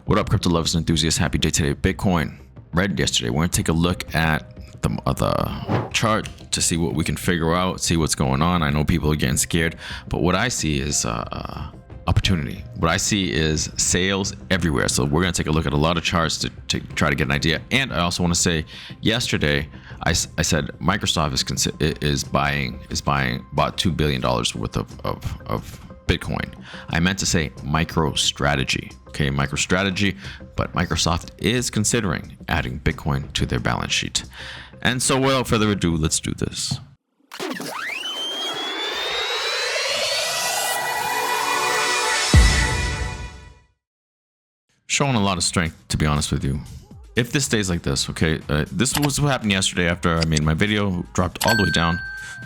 What up, crypto lovers and enthusiasts? Happy day today. Bitcoin red yesterday. We're going to take a look at the chart to see what we can figure out, see what's going on. I know people are getting scared, but what I see is opportunity. What I see is sales everywhere. So we're going to take a look at a lot of charts to try to get an idea. And I also want to say, yesterday I said Microsoft bought $2 billion worth of Bitcoin. I meant to say MicroStrategy. Okay, MicroStrategy, but Microsoft is considering adding Bitcoin to their balance sheet. And so without further ado, let's do this. Showing a lot of strength, to be honest with you. If this stays like this, okay, this was what happened yesterday after I made my video, dropped all the way down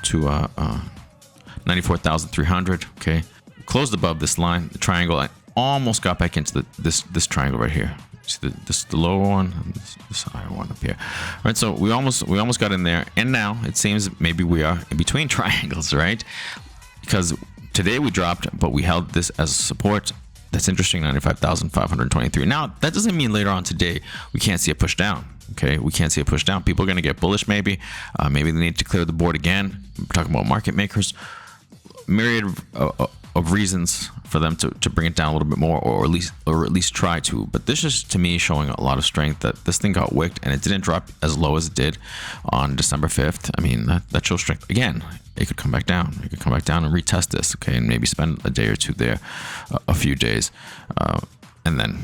to 94,300. Okay, closed above this line, the triangle. I almost got back into this triangle right here. See the lower one, and this higher one up here. All right, so we almost got in there, and now it seems maybe we are in between triangles, right? Because today we dropped, but we held this as a support. That's interesting, 95,523. Now, that doesn't mean later on today we can't see a push down. Okay, we can't see a push down. People are going to get bullish maybe. Maybe they need to clear the board again. We're talking about market makers. Myriad of reasons for them to bring it down a little bit more, or at least try to. But this is, to me, showing a lot of strength that this thing got wicked and it didn't drop as low as it did on December 5th. I mean, that shows strength. Again, it could come back down. It could come back down and retest this, okay, and maybe spend a day or two there, a few days, and then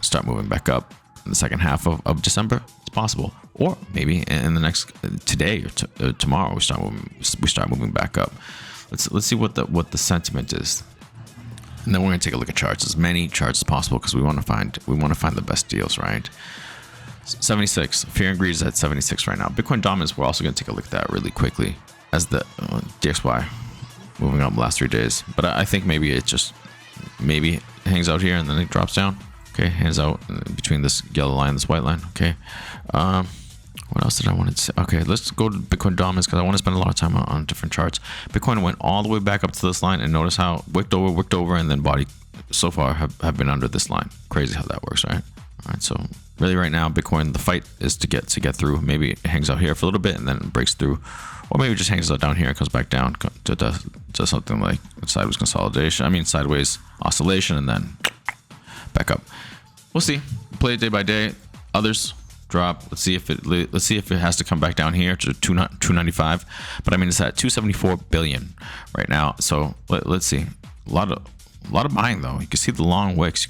start moving back up in the second half of December. It's possible, or maybe in the next today or tomorrow we start moving back up. Let's see what the sentiment is, and then we're gonna take a look at charts, as many charts as possible, because we want to find the best deals, right? 76, fear and greed is at 76 right now. Bitcoin dominance, we're also gonna take a look at that really quickly, as the DXY moving up the last 3 days. But I think maybe it just hangs out here and then it drops down. Okay, hangs out between this yellow line, this white line. Okay. What else did I want to say? Okay, let's go to Bitcoin dominance, because I want to spend a lot of time on different charts. Bitcoin went all the way back up to this line, and notice how wicked over, and then body so far have been under this line. Crazy how that works, right? All right, so really right now, Bitcoin, the fight is to get through. Maybe it hangs out here for a little bit and then it breaks through, or maybe it just hangs out down here and comes back down to something like sideways consolidation. I mean, sideways oscillation, and then back up. We'll see. Play it day by day. Others drop. Let's see if it has to come back down here to 295. But I mean, it's at 274 billion right now. So let's see. A lot of buying though. You can see the long wicks.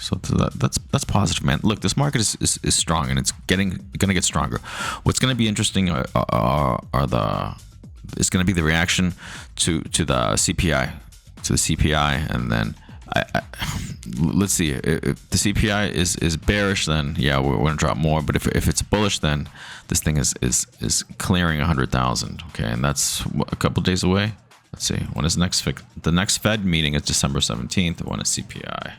So that's positive, man. Look, this market is strong, and it's gonna get stronger. What's gonna be interesting is gonna be the reaction to the CPI, and then let's see. If the CPI is bearish, then yeah, we're going to drop more. But if it's bullish, then this thing is clearing 100,000. Okay, and that's a couple days away. Let's see. When is the next Fed meeting? Is December 17th. When is CPI?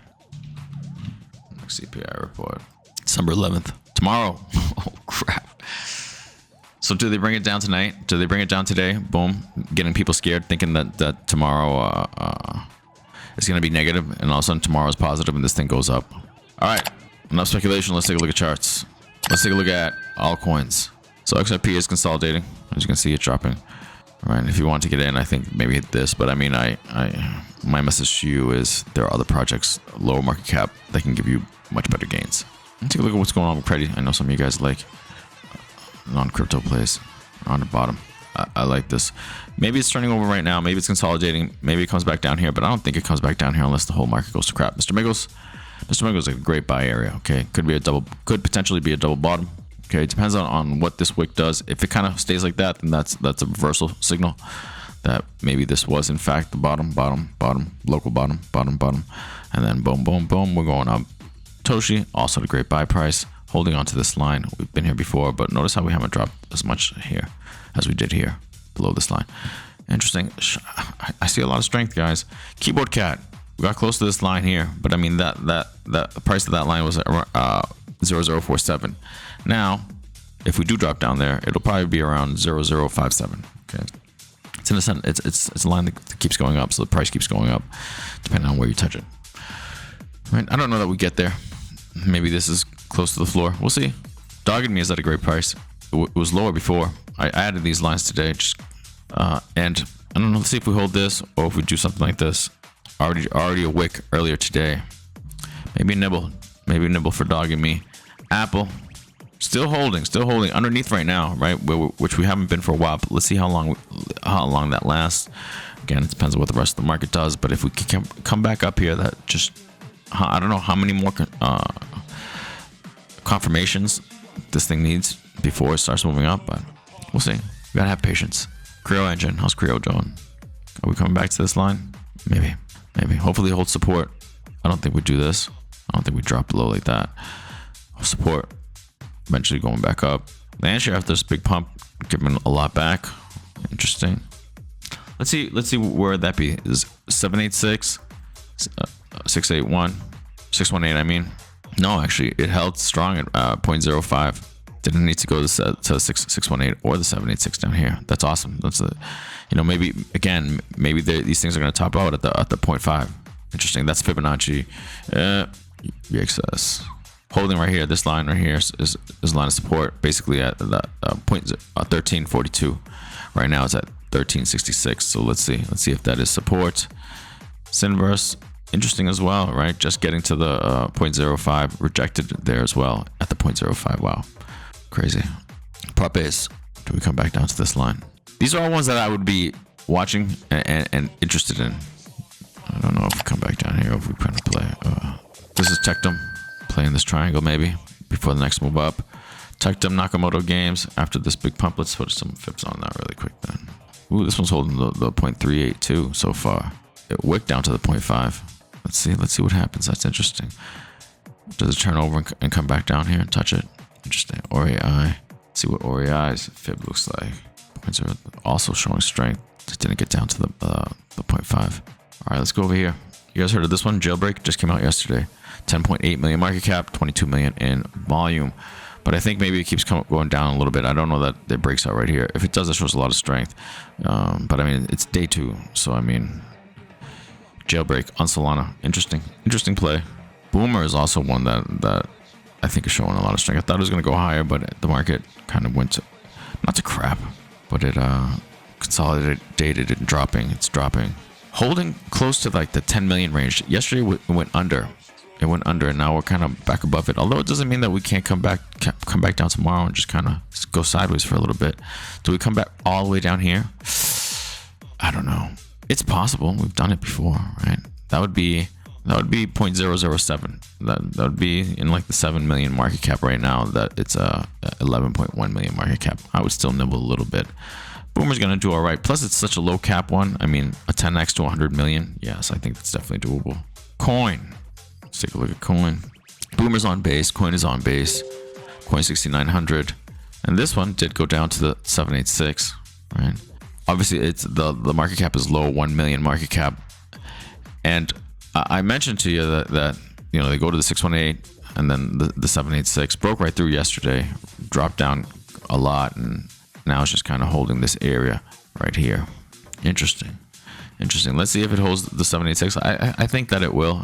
Next CPI report, December 11th. Tomorrow. Oh crap. So do they bring it down tonight? Do they bring it down today? Boom, getting people scared, thinking that tomorrow it's going to be negative, and all of a sudden tomorrow is positive and this thing goes up. All right, enough speculation. Let's take a look at charts. Let's take a look at altcoins. So XRP is consolidating. As you can see, it's dropping. All right, if you want to get in, I think maybe hit this. But I mean, my message to you is there are other projects, lower market cap, that can give you much better gains. Let's take a look at what's going on with Preddy. I know some of you guys like non-crypto plays on the bottom. I like this. Maybe it's turning over right now. Maybe it's consolidating. Maybe it comes back down here, but I don't think it comes back down here unless the whole market goes to crap. Mr. Miggles is a great buy area. Okay, could potentially be a double bottom. Okay, it depends on what this wick does. If it kind of stays like that, then that's a reversal signal that maybe this was in fact the bottom, local bottom, and then boom, we're going up. Toshi, also a great buy price. Holding on to this line. We've been here before, but notice how we haven't dropped as much here as we did here below this line. Interesting. I see a lot of strength, guys. Keyboard cat, we got close to this line here, but I mean that price of that line was 0047. Now if we do drop down there, it'll probably be around 0057. Okay, it's in a sense, it's a line that keeps going up, so the price keeps going up depending on where you touch it. Right? I don't know that we get there. Maybe this is close to the floor. We'll see. Dogged me is at a great price. It was lower before. I added these lines today. And I don't know. Let's see if we hold this or if we do something like this. Already a wick earlier today. Maybe a nibble. Maybe a nibble for dogging me. Apple. Still holding underneath right now, right? Which we haven't been for a while. But let's see how long that lasts. Again, it depends on what the rest of the market does. But if we can come back up here, that just, I don't know how many more confirmations this thing needs before it starts moving up. But we'll see. We gotta have patience. Creo engine, how's Creo doing? Are we coming back to this line? Maybe. Hopefully, hold support. I don't think we do this. I don't think we drop below like that. Support. Eventually going back up. Last year after this big pump, giving a lot back. Interesting. Let's see where that be. Is 786, 681, 618. I mean, no, actually, it held strong at 0.05. Didn't need to go to 618 or the 786 down here. That's awesome. That's maybe again, maybe these things are going to top out at the 0.5. Interesting. That's Fibonacci. VXS. Holding right here, this line right here is a line of support, basically at the 1342. Right now it's at 1366. So let's see if that is support. Sinverse, interesting as well, right? Just getting to the 0.05, rejected there as well at the 0.05. Wow, crazy. Prop base, do we come back down to this line? These are all ones that I would be watching and interested in. I don't know if we come back down here or if we kind of play. This is Tectum. Playing this triangle maybe before the next move up. Tectum Nakamoto games after this big pump. Let's put some fips on that really quick then. Ooh, this one's holding the 0.382 so far. It wicked down to the 0.5. Let's see what happens. That's interesting. Does it turn over and come back down here and touch it? Interesting. RAI. See what RAI's fib looks like. Points are also showing strength. Just didn't get down to the 0.5. All right, let's go over here. You guys heard of this one? Jailbreak just came out yesterday. 10.8 million market cap, 22 million in volume. But I think maybe it keeps going down a little bit. I don't know that it breaks out right here. If it does, it shows a lot of strength. But I mean, it's day 2. So I mean, jailbreak on Solana. Interesting play. Boomer is also one that I think is showing a lot of strength. I thought it was going to go higher, but the market kind of went to, not to crap, but it consolidated and dropping. It's dropping. Holding close to like the 10 million range. Yesterday it went under. It went under, and now we're kind of back above it. Although it doesn't mean that we can't come back down tomorrow and just kind of go sideways for a little bit. Do we come back all the way down here? I don't know. It's possible. We've done it before, right? That would be 0.007. That would be in like the 7 million market cap right now. That it's a 11.1 million market cap. I would still nibble a little bit. Boomer's gonna do all right. Plus, it's such a low cap one. I mean, a 10x to 100 million. Yes, I think that's definitely doable. Coin. Let's take a look at Coin. Boomer's on base. Coin is on base. Coin 6900. And this one did go down to the 786. Right. Obviously, it's the market cap is low, 1 million market cap. And I mentioned to you that they go to the 618 and then the 786 broke right through yesterday, dropped down a lot, and now it's just kind of holding this area right here. Interesting. Let's see if it holds the 786. I think that it will.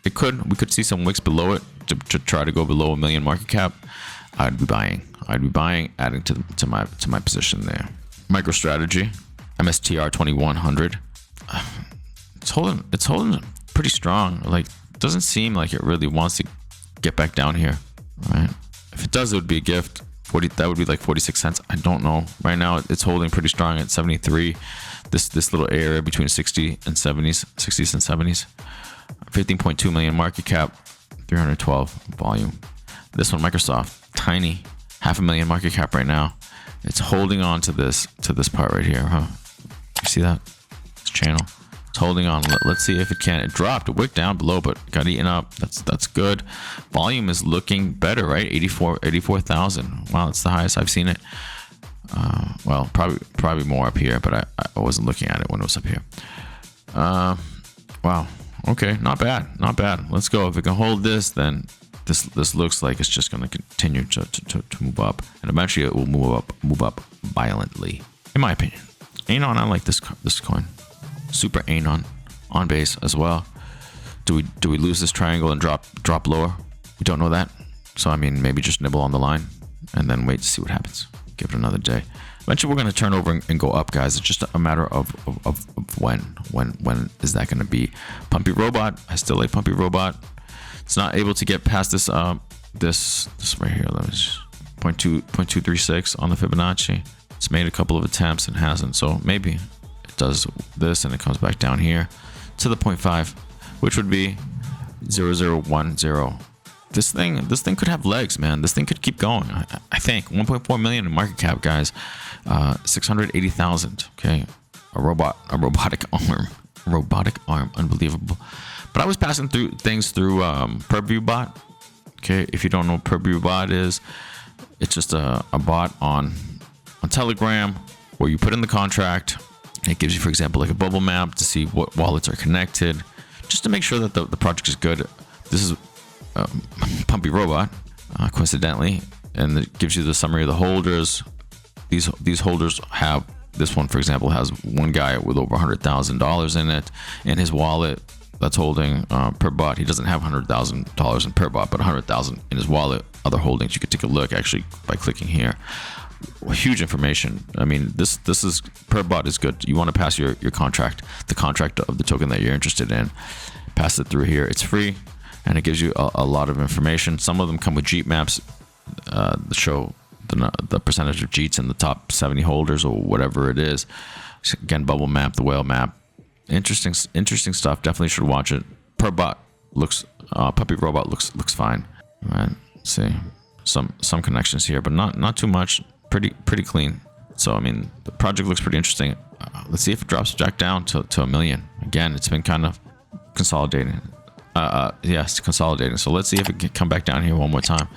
We could see some wicks below it to try to go below 1 million market cap. I'd be buying, adding to my position there. MicroStrategy, MSTR 2100. It's holding pretty strong. Like, doesn't seem like it really wants to get back down here, right? If it does, it would be a gift. That would be like 46 cents. I don't know. Right now, it's holding pretty strong at 73. This little area between 60s and 70s. 15.2 million market cap, 312 volume. This one, Microsoft, tiny, 500,000 market cap right now. It's holding on to this part right here, huh? You see that? This channel. It's holding on. Let's see if it can. It dropped. It wicked down below, but got eaten up. That's good. Volume is looking better, right? 84,000. Wow, that's the highest I've seen it. Well, probably more up here, but I wasn't looking at it when it was up here. Wow. Okay, not bad. Let's go. If it can hold this, then this looks like it's just going to continue to move up, and eventually it will move up violently, in my opinion. Anon, I like this coin. Super Anon on base as well. Do we lose this triangle and drop lower? We don't know that. So, I mean, maybe just nibble on the line and then wait to see what happens. Give it another day. Eventually, we're going to turn over and go up, guys. It's just a matter of when. When is that going to be? Pumpy Robot. I still like Pumpy Robot. It's not able to get past this this right here. Let me just 0.236 on the Fibonacci. It's made a couple of attempts and hasn't. So maybe it does this and it comes back down here to the 0.5, which would be 0010. This thing could have legs, man. This thing could keep going. I think 1.4 million in market cap, guys. 680,000. Okay, a robotic arm, unbelievable. But I was passing through things through Purview Bot. Okay, if you don't know what Purview Bot is, it's just a bot on Telegram where you put in the contract. It gives you, for example, like a bubble map to see what wallets are connected, just to make sure that the project is good. This is Pumpy Robot, coincidentally, and it gives you the summary of the holders. These holders have, this one, for example, has one guy with over $100,000 in it in his wallet that's holding per bot. He doesn't have $100,000 in per bot, but 100,000 in his wallet. Other holdings, you could take a look actually by clicking here. Huge information. I mean, this is per bot is good. You want to pass your contract, the contract of the token that you're interested in, pass it through here. It's free. And it gives you a lot of information. Some of them come with Jeet maps that show the percentage of Jeets in the top 70 holders or whatever it is. Again, bubble map, the whale map. Interesting stuff. Definitely should watch it. Per bot looks, Puppy Robot looks fine. All right, let's see some connections here, but not too much. Pretty clean. So I mean, the project looks pretty interesting. Let's see if it drops back down to $1 million. Again, it's been kind of consolidating. Yes, consolidating. So let's see if it can come back down here one more time.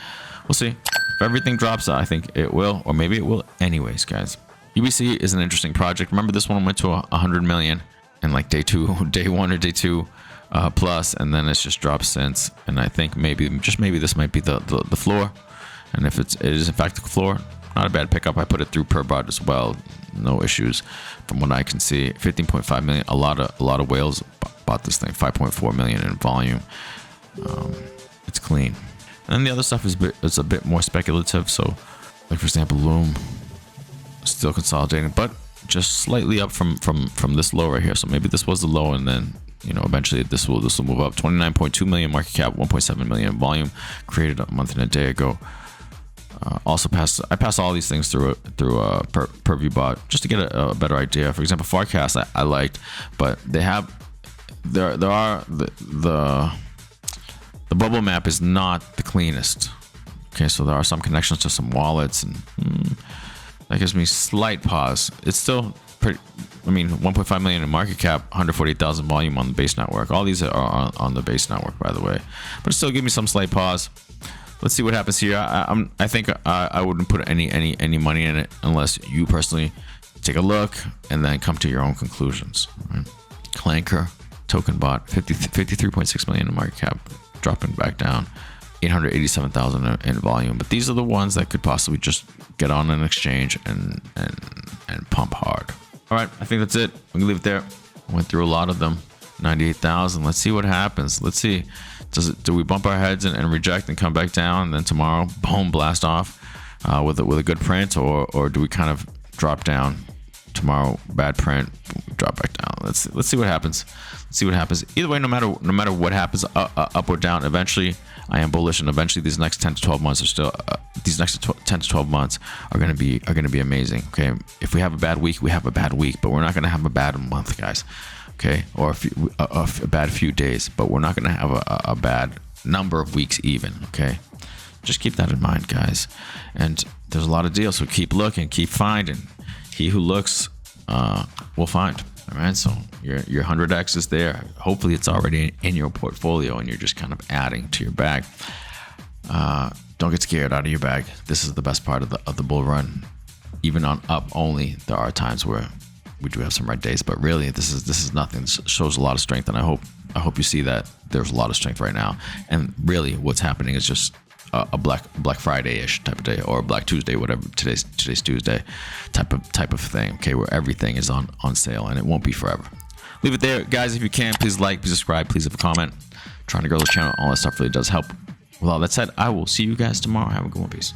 We'll see. If everything drops, I think it will, or maybe it will anyways, guys. UBC is an interesting project. Remember, this one went to 100 million in like day 1 or day 2 plus, and then it's just dropped since. And I think maybe this might be the floor. And if it is in fact the floor, not a bad pickup. I put it through per bot as well. No issues from what I can see. 15.5 million. A lot of whales bought this thing. 5.4 million in volume. It's clean. And then the other stuff is a bit more speculative. So, like for example, Loom still consolidating, but just slightly up from this low right here. So maybe this was the low, and then eventually this will move up. 29.2 million market cap, 1.7 million volume, created a month and a day ago. I pass all these things through Purview Bot just to get a better idea. For example, Forecast I liked, but they have the bubble map is not the cleanest. Okay, so there are some connections to some wallets, and that gives me slight pause. It's still pretty. I mean, 1.5 million in market cap, 148,000 volume on the base network. All these are on the base network, by the way, but it still give me some slight pause. Let's see what happens here. I think I wouldn't put any money in it unless you personally take a look and then come to your own conclusions. Right? Clanker, token bot, 53.6 million in market cap, dropping back down, 887,000 in volume. But these are the ones that could possibly just get on an exchange and pump hard. All right, I think that's it. We can leave it there. Went through a lot of them. 98,000. Let's see what happens. Let's see. Do we bump our heads and reject and come back down, and then tomorrow, boom, blast off with a good print, or do we kind of drop down tomorrow, bad print, drop back down? Let's see what happens. Let's see what happens. Either way, no matter what happens, up or down, eventually I am bullish, and eventually these next 10 to 12 months are still these next 10 to 12 months are going to be amazing. Okay, if we have a bad week, we have a bad week, but we're not going to have a bad month, guys. Okay, or a bad few days, but we're not going to have a bad number of weeks even. Okay, just keep that in mind, guys. And there's a lot of deals, so keep looking, keep finding. He who looks will find. All right, so your 100x is there. Hopefully it's already in your portfolio and you're just kind of adding to your bag. Don't get scared out of your bag. This is the best part of the bull run. Even on up only, there are times where we do have some red days, but really this is nothing. This shows a lot of strength, and I hope you see that there's a lot of strength right now. And really what's happening is just a Black Friday-ish type of day, or Black Tuesday, whatever. Today's Tuesday type of thing. Okay, where everything is on sale, and it won't be forever. Leave it there, guys. If you can, please like, please subscribe, please leave a comment. Trying to grow the channel, all that stuff really does help. With all that said, I will see you guys tomorrow. Have a good one. Peace.